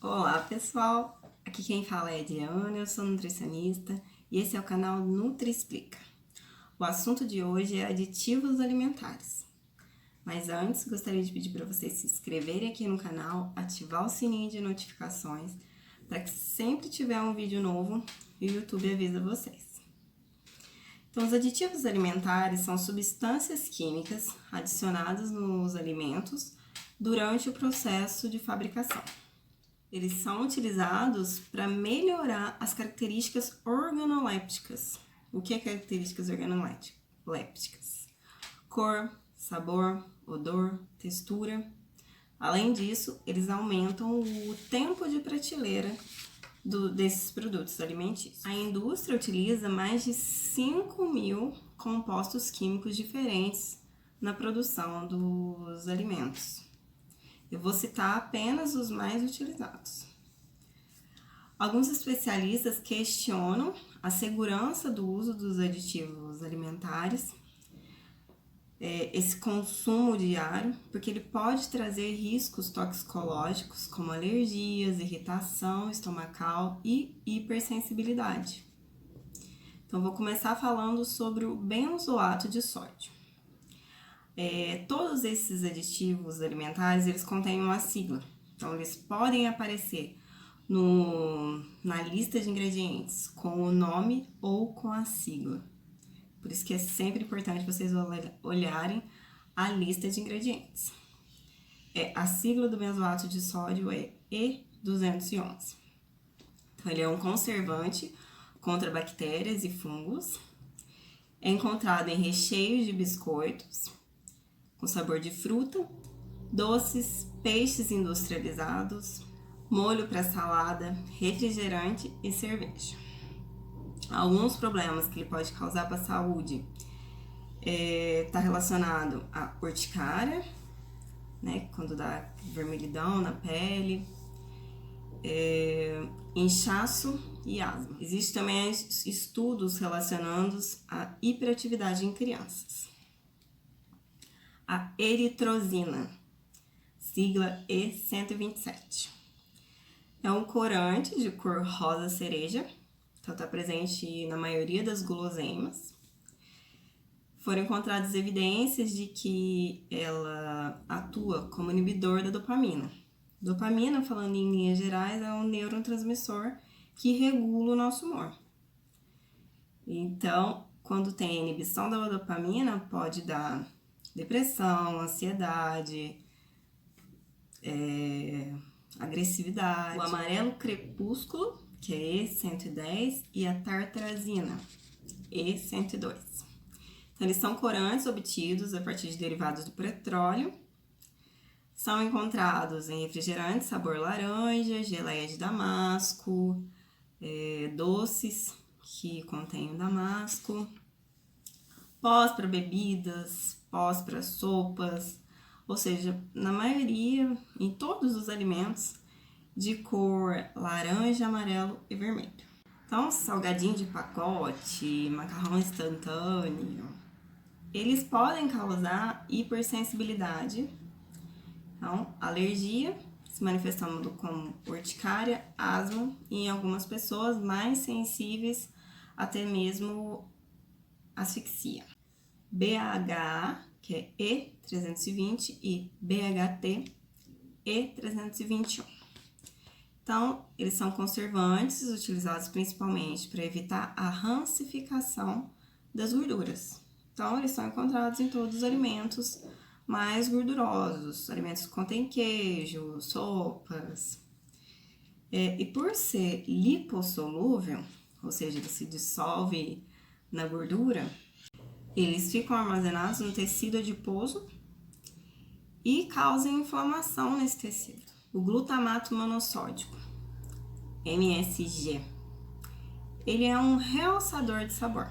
Olá pessoal, aqui quem fala é a Diana, eu sou nutricionista e esse é o canal Nutri Explica. O assunto de hoje é aditivos alimentares. Mas antes, gostaria de pedir para vocês se inscreverem aqui no canal, ativar o sininho de notificações, para que sempre tiver um vídeo novo, o YouTube avisa vocês. Então, os aditivos alimentares são substâncias químicas adicionadas nos alimentos durante o processo de fabricação. Eles são utilizados para melhorar as características organolépticas. O que é características organolépticas? Cor, sabor, odor, textura. Além disso, eles aumentam o tempo de prateleira desses produtos alimentícios. A indústria utiliza mais de 5.000 compostos químicos diferentes na produção dos alimentos. Eu vou citar apenas os mais utilizados. Alguns especialistas questionam a segurança do uso dos aditivos alimentares, esse consumo diário, porque ele pode trazer riscos toxicológicos como alergias, irritação estomacal e hipersensibilidade. Então, vou começar falando sobre o benzoato de sódio. Todos esses aditivos alimentares, eles contêm uma sigla. Então, eles podem aparecer na lista de ingredientes com o nome ou com a sigla. Por isso que é sempre importante vocês olharem a lista de ingredientes. A sigla do benzoato de sódio é E211. Então, ele é um conservante contra bactérias e fungos. É encontrado em recheios de biscoitos, com sabor de fruta, doces, peixes industrializados, molho para salada, refrigerante e cerveja. Alguns problemas que ele pode causar para a saúde está relacionado à urticária, né, quando dá vermelhidão na pele, inchaço e asma. Existem também estudos relacionando a hiperatividade em crianças. A eritrosina, sigla E127. É um corante de cor rosa cereja, então está presente na maioria das guloseimas. Foram encontradas evidências de que ela atua como inibidor da dopamina. Dopamina, falando em linhas gerais, é um neurotransmissor que regula o nosso humor. Então, quando tem inibição da dopamina, pode dar depressão, ansiedade, agressividade. O amarelo crepúsculo, que é E110, e a tartrazina, E102. Então, eles são corantes obtidos a partir de derivados do petróleo. São encontrados em refrigerantes sabor laranja, geleia de damasco, doces que contêm damasco, pós para bebidas, pós para sopas, ou seja, na maioria, em todos os alimentos, de cor laranja, amarelo e vermelho. Então, salgadinho de pacote, macarrão instantâneo, eles podem causar hipersensibilidade, então, alergia, se manifestando como urticária, asma e em algumas pessoas mais sensíveis até mesmo asfixia. BHA, que é E320, e BHT, E321. Então, eles são conservantes utilizados principalmente para evitar a rancificação das gorduras. Então, eles são encontrados em todos os alimentos mais gordurosos, alimentos que contêm queijo, sopas. E por ser lipossolúvel, ou seja, ele se dissolve na gordura, eles ficam armazenados no tecido adiposo e causam inflamação nesse tecido. O glutamato monossódico, MSG, ele é um realçador de sabor.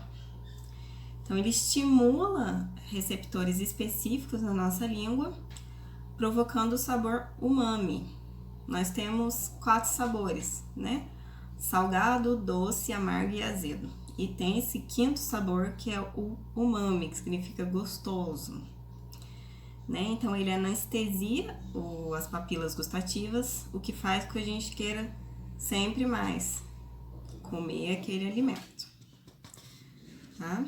Então, ele estimula receptores específicos na nossa língua, provocando o sabor umami. Nós temos 4 sabores, né? Salgado, doce, amargo e azedo. E tem esse 5º sabor, que é o umami, que significa gostoso. né? Então ele anestesia as papilas gustativas, o que faz com que a gente queira sempre mais comer aquele alimento, tá?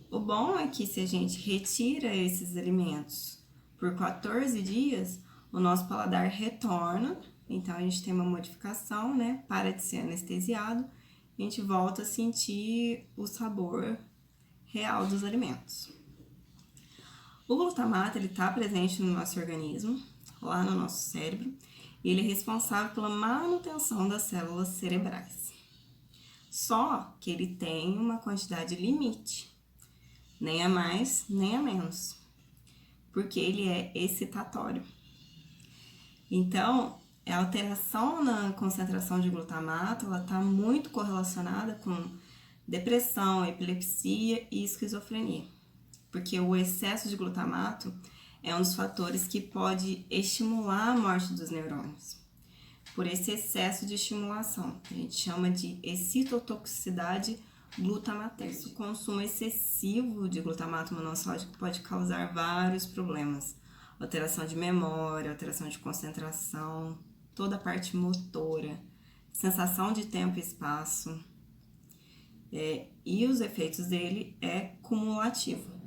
O bom é que se a gente retira esses alimentos por 14 dias, o nosso paladar retorna, então a gente tem uma modificação, né? Para de ser anestesiado, a gente volta a sentir o sabor real dos alimentos. O glutamato, ele está presente no nosso organismo, lá no nosso cérebro, e ele é responsável pela manutenção das células cerebrais. Só que ele tem uma quantidade limite, nem a mais, nem a menos, porque ele é excitatório. Então, a alteração na concentração de glutamato, ela está muito correlacionada com depressão, epilepsia e esquizofrenia, porque o excesso de glutamato é um dos fatores que pode estimular a morte dos neurônios. Por esse excesso de estimulação, a gente chama de excitotoxicidade glutamatersa. O consumo excessivo de glutamato monossódico pode causar vários problemas. Alteração de memória, alteração de concentração, toda a parte motora, sensação de tempo e espaço. E os efeitos dele é cumulativo.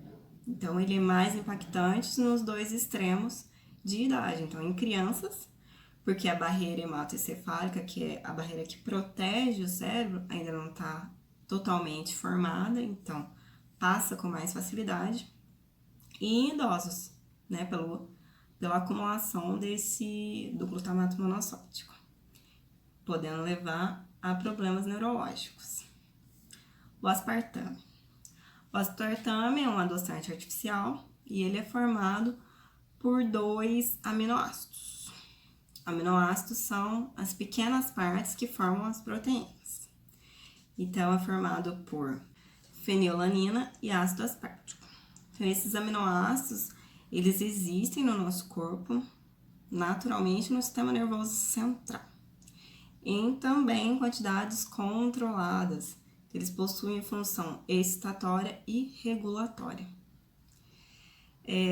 Então, ele é mais impactante nos dois extremos de idade. Então, em crianças, porque a barreira hematoencefálica, que é a barreira que protege o cérebro, ainda não está totalmente formada, então passa com mais facilidade. E em idosos, né, pela acumulação do glutamato monossódico, podendo levar a problemas neurológicos. O aspartame. O aspartame é um adoçante artificial e ele é formado por 2 aminoácidos. Aminoácidos são as pequenas partes que formam as proteínas. Então, é formado por fenilalanina e ácido aspartico. Então, esses aminoácidos, eles existem no nosso corpo, naturalmente no sistema nervoso central. E também em quantidades controladas. Eles possuem função excitatória e regulatória.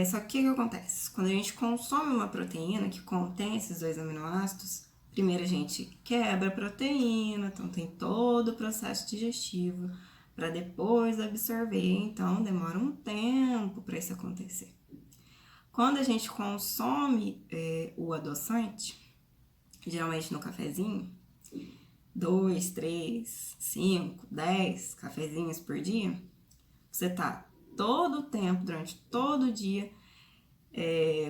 Só que o que acontece? Quando a gente consome uma proteína que contém esses 2 aminoácidos, primeiro a gente quebra a proteína, então tem todo o processo digestivo para depois absorver, então demora um tempo para isso acontecer. Quando a gente consome o adoçante, geralmente no cafezinho, 2, 3, 5, 10 cafezinhos por dia, você tá todo o tempo, durante todo o dia,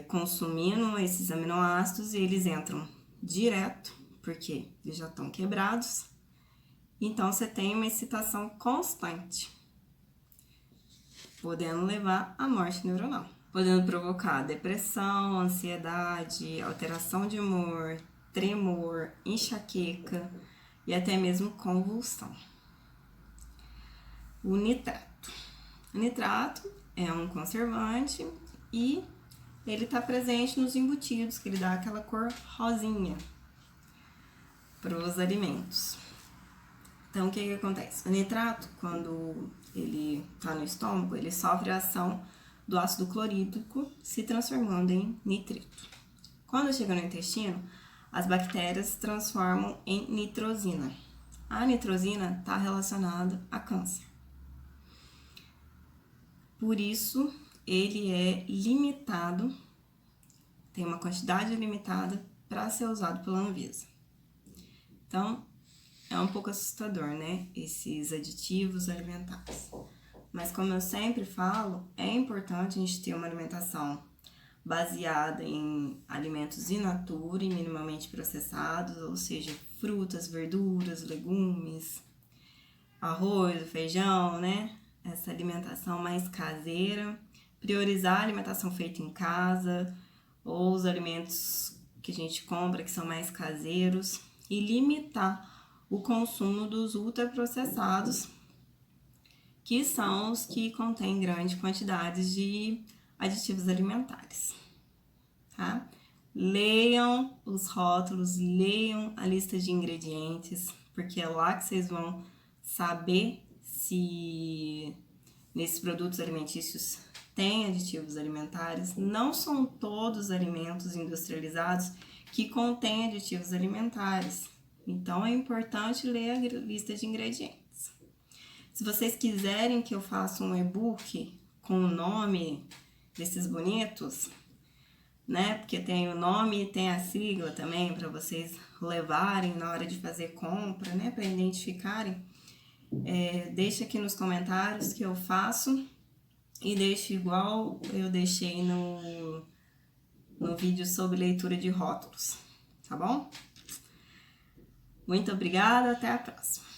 consumindo esses aminoácidos e eles entram direto, porque eles já estão quebrados. Então, você tem uma excitação constante, podendo levar à morte neuronal, podendo provocar depressão, ansiedade, alteração de humor, tremor, enxaqueca e até mesmo convulsão. O nitrato. O nitrato é um conservante e ele está presente nos embutidos, que ele dá aquela cor rosinha para os alimentos. Então, o que acontece? O nitrato, quando ele está no estômago, ele sofre a ação do ácido clorídrico, se transformando em nitrito. Quando chega no intestino, as bactérias se transformam em nitrosina. A nitrosina está relacionada a câncer. Por isso, ele é limitado, tem uma quantidade limitada para ser usado pela Anvisa. Então, é um pouco assustador, né? Esses aditivos alimentares. Mas como eu sempre falo, é importante a gente ter uma alimentação baseada em alimentos in natura e minimamente processados, ou seja, frutas, verduras, legumes, arroz, feijão, né? Essa alimentação mais caseira, priorizar a alimentação feita em casa ou os alimentos que a gente compra que são mais caseiros e limitar o consumo dos ultraprocessados, que são os que contêm grandes quantidades de aditivos alimentares, tá? Leiam os rótulos, leiam a lista de ingredientes, porque é lá que vocês vão saber se nesses produtos alimentícios tem aditivos alimentares. Não são todos os alimentos industrializados que contêm aditivos alimentares. Então, é importante ler a lista de ingredientes. Se vocês quiserem que eu faça um e-book com o nome desses bonitos, né? Porque tem o nome e tem a sigla também para vocês levarem na hora de fazer compra, né? Para identificarem. Deixa aqui nos comentários que eu faço e deixo igual eu deixei no vídeo sobre leitura de rótulos, tá bom? Muito obrigada, até a próxima!